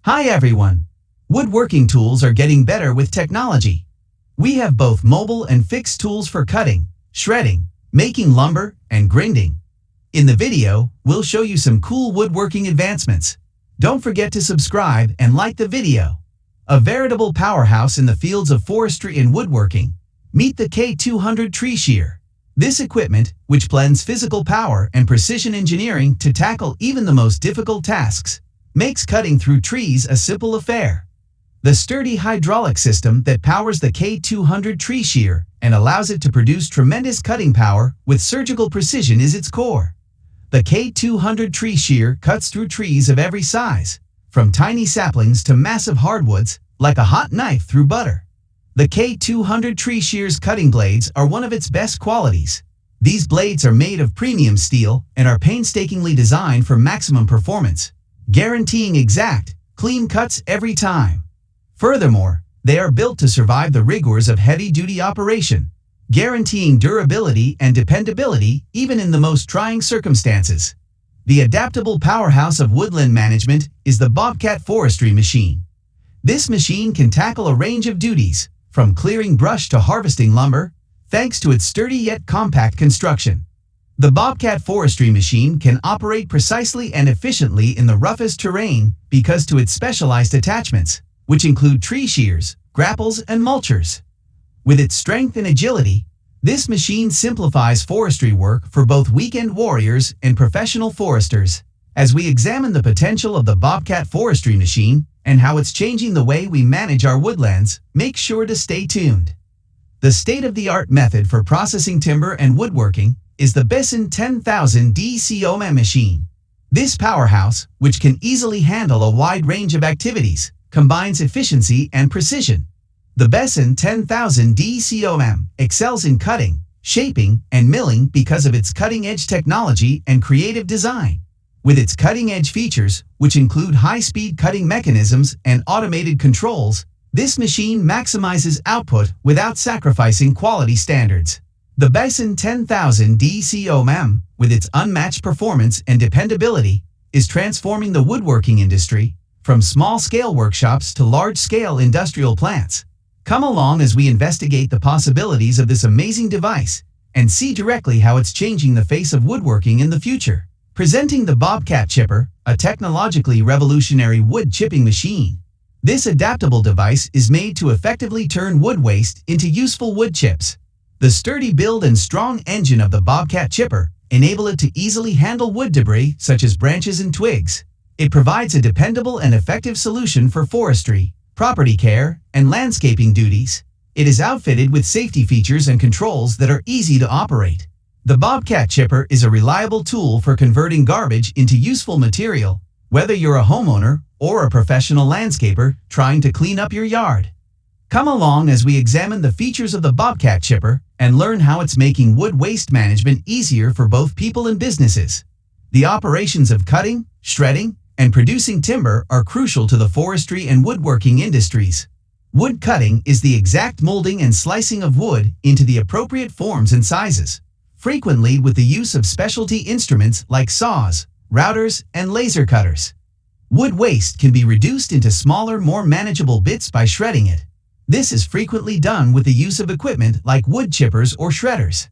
Hi everyone! Woodworking tools are getting better with technology. We have both mobile and fixed tools for cutting, shredding, making lumber, and grinding. In the video, we'll show you some cool woodworking advancements. Don't forget to subscribe and like the video. A veritable powerhouse in the fields of forestry and woodworking. Meet the K200 Tree Shear. This equipment, which blends physical power and precision engineering to tackle even the most difficult tasks, makes cutting through trees a simple affair. The sturdy hydraulic system that powers the K200 Tree Shear and allows it to produce tremendous cutting power with surgical precision is its core. The K200 Tree Shear cuts through trees of every size, from tiny saplings to massive hardwoods, like a hot knife through butter. The K200 Tree Shear's cutting blades are one of its best qualities. These blades are made of premium steel and are painstakingly designed for maximum performance, guaranteeing exact, clean cuts every time. Furthermore, they are built to survive the rigors of heavy-duty operation, guaranteeing durability and dependability even in the most trying circumstances. The adaptable powerhouse of woodland management is the Bobcat forestry machine. This machine can tackle a range of duties, from clearing brush to harvesting lumber, thanks to its sturdy yet compact construction. The Bobcat forestry machine can operate precisely and efficiently in the roughest terrain because to its specialized attachments, which include tree shears, grapples, and mulchers. With its strength and agility, this machine simplifies forestry work for both weekend warriors and professional foresters. As we examine the potential of the Bobcat forestry machine and how it's changing the way we manage our woodlands, make sure to stay tuned. The state-of-the-art method for processing timber and woodworking is the Besson 10,000 DCOM machine. This powerhouse, which can easily handle a wide range of activities, combines efficiency and precision. The Besson 10,000 DCOM excels in cutting, shaping, and milling because of its cutting-edge technology and creative design. With its cutting-edge features, which include high-speed cutting mechanisms and automated controls, this machine maximizes output without sacrificing quality standards. The Besson 10,000 DCOM, with its unmatched performance and dependability, is transforming the woodworking industry, from small-scale workshops to large-scale industrial plants. Come along as we investigate the possibilities of this amazing device and see directly how it's changing the face of woodworking in the future. Presenting the Bobcat Chipper, a technologically revolutionary wood chipping machine. This adaptable device is made to effectively turn wood waste into useful wood chips. The sturdy build and strong engine of the Bobcat Chipper enable it to easily handle wood debris such as branches and twigs. It provides a dependable and effective solution for forestry, property care, and landscaping duties. It is outfitted with safety features and controls that are easy to operate. The Bobcat Chipper is a reliable tool for converting garbage into useful material, whether you're a homeowner or a professional landscaper trying to clean up your yard. Come along as we examine the features of the Bobcat Chipper and learn how it's making wood waste management easier for both people and businesses. The operations of cutting, shredding, and producing timber are crucial to the forestry and woodworking industries. Wood cutting is the exact molding and slicing of wood into the appropriate forms and sizes, frequently with the use of specialty instruments like saws, routers, and laser cutters. Wood waste can be reduced into smaller, more manageable bits by shredding it. This is frequently done with the use of equipment like wood chippers or shredders.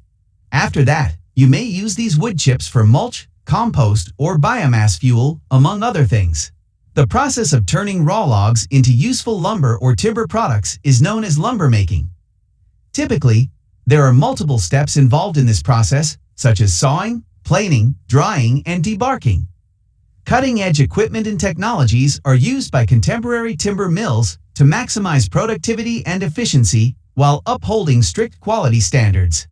After that, you may use these wood chips for mulch, compost, or biomass fuel, among other things. The process of turning raw logs into useful lumber or timber products is known as lumber making. Typically, there are multiple steps involved in this process, such as sawing, planing, drying, and debarking. Cutting-edge equipment and technologies are used by contemporary timber mills to maximize productivity and efficiency while upholding strict quality standards.